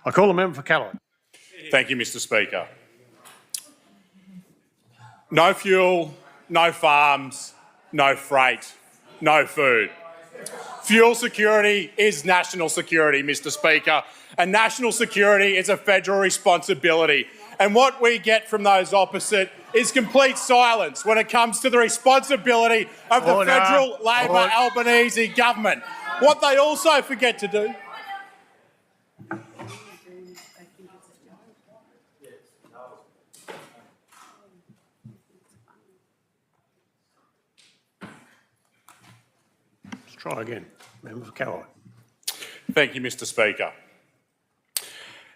I call the member for Calloway. Thank you, Mr Speaker. No fuel, no farms, no freight, no food. Fuel security is national security, Mr Speaker, and national security is a federal responsibility. And what we get from those opposite is complete silence when it comes to the responsibility of the federal Labor Albanese government. What they also forget to do Try again. Member for Calloway. Thank you, Mr Speaker.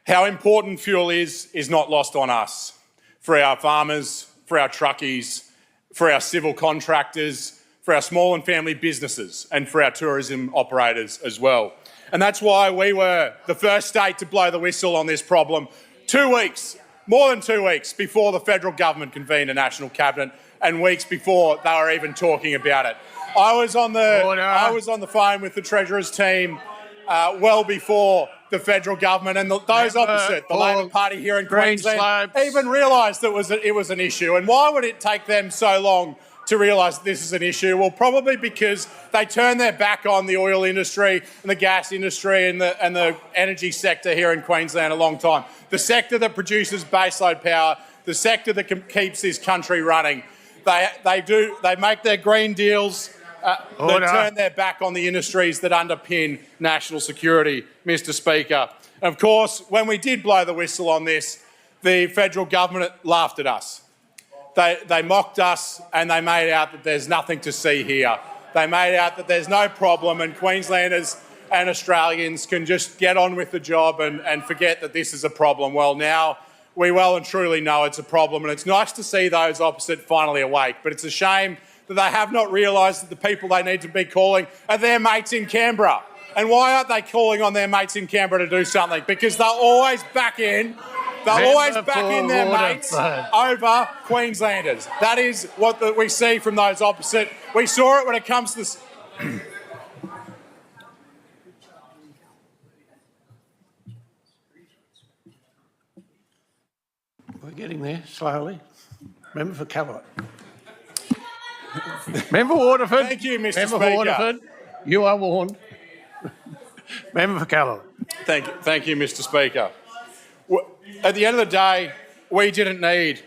How important fuel is not lost on us. For our farmers, for our truckies, for our civil contractors, for our small and family businesses and for our tourism operators as well. And that's why we were the first state to blow the whistle on this problem 2 weeks, more than 2 weeks before the federal government convened a national cabinet and weeks before they were even talking about it. I was on the phone with the Treasurer's team well before the federal government and those opposite, the Labor Party here in Queensland, even realised that it was an issue. And why would it take them so long to realise this is an issue? Well, probably because they turned their back on the oil industry and the gas industry and the energy sector here in Queensland a long time. The sector that produces baseload power, the sector that keeps this country running. They make their green deals. They turn their back on the industries that underpin national security, Mr Speaker. And of course, when we did blow the whistle on this, the federal government laughed at us. They mocked us and they made out that there's nothing to see here. They made out that there's no problem and Queenslanders and Australians can just get on with the job and forget that this is a problem. Well, now we well and truly know it's a problem, and it's nice to see those opposite finally awake, but it's a shame that they have not realised that the people they need to be calling are their mates in Canberra. And why aren't they calling on their mates in Canberra to do something? Because they'll always back in their mates over Queenslanders. That is what we see from those opposite. We saw it when it comes to this. We're getting there slowly. Member for Calloway. Member Waterford. Thank you, Mr Member Speaker. for Waterford. You are warned. Member for Calloway. Thank you, Mr Speaker. At the end of the day, we didn't need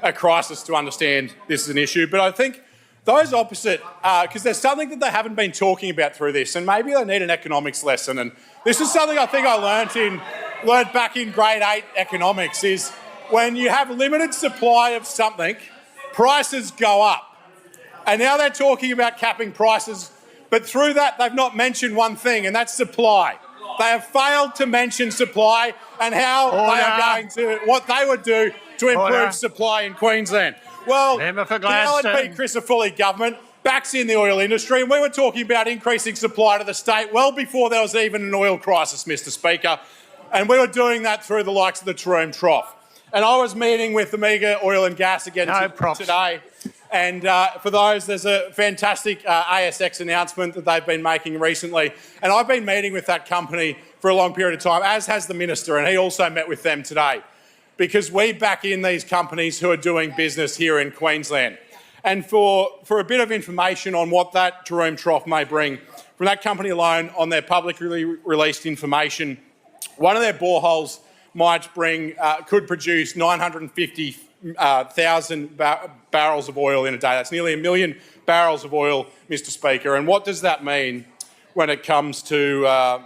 a crisis to understand this is an issue, but I think those opposite, because there's something that they haven't been talking about through this, and maybe they need an economics lesson, and this is something I think I learned back in grade 8 economics, is when you have limited supply of something, prices go up. And now they're talking about capping prices, but through that they've not mentioned one thing, and that's supply. They have failed to mention supply and how they are going to, what they would do to improve supply in Queensland. Well, the LNP Crisafulli government backs in the oil industry, and we were talking about increasing supply to the state well before there was even an oil crisis, Mr Speaker, and we were doing that through the likes of the Taroom Trough. And I was meeting with Amiga Oil and Gas again today. And for those, there's a fantastic ASX announcement that they've been making recently. And I've been meeting with that company for a long period of time, as has the Minister, and he also met with them today. Because we back in these companies who are doing business here in Queensland. And for a bit of information on what that Taroom Trough may bring, from that company alone, on their publicly released information, one of their boreholes could produce 950,000 barrels of oil in a day. That's nearly 1 million barrels of oil, Mr Speaker. And what does that mean when it comes to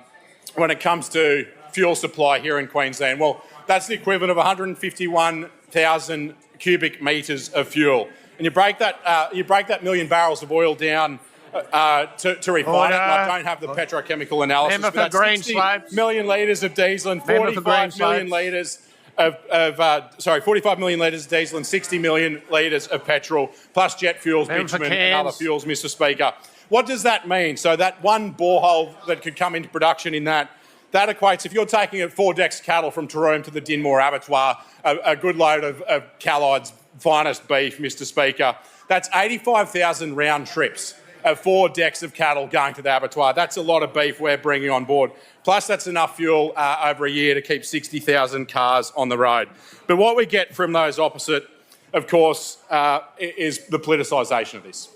fuel supply here in Queensland? Well, that's the equivalent of 151,000 cubic metres of fuel. And you break that 1 million barrels of oil down to refine it. I don't have the petrochemical analysis, but that's 60 million litres of diesel and 45 million litres of 45 million litres of diesel and 60 million litres of petrol, plus jet fuels, bitumen and other fuels, Mr Speaker. What does that mean? So that one borehole that could come into production in that equates, if you're taking 4 decks cattle from Taroom to the Dinmore Abattoir, a good load of Callide's finest beef, Mr Speaker, that's 85,000 round trips. 4 decks of cattle going to the abattoir. That's a lot of beef we're bringing on board. Plus, that's enough fuel over a year to keep 60,000 cars on the road. But what we get from those opposite, of course, is the politicisation of this.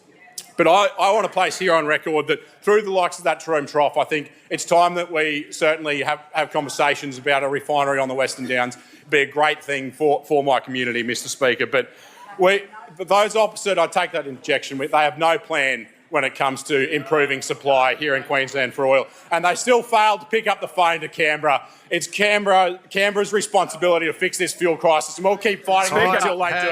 But I want to place here on record that through the likes of that Taroom Trough, I think it's time that we certainly have conversations about a refinery on the Western Downs. It'd be a great thing for my community, Mr Speaker. But those opposite, I take that injection with, they have no plan when it comes to improving supply here in Queensland for oil. And they still failed to pick up the phone to Canberra. It's Canberra's responsibility to fix this fuel crisis, and we'll keep fighting until they do.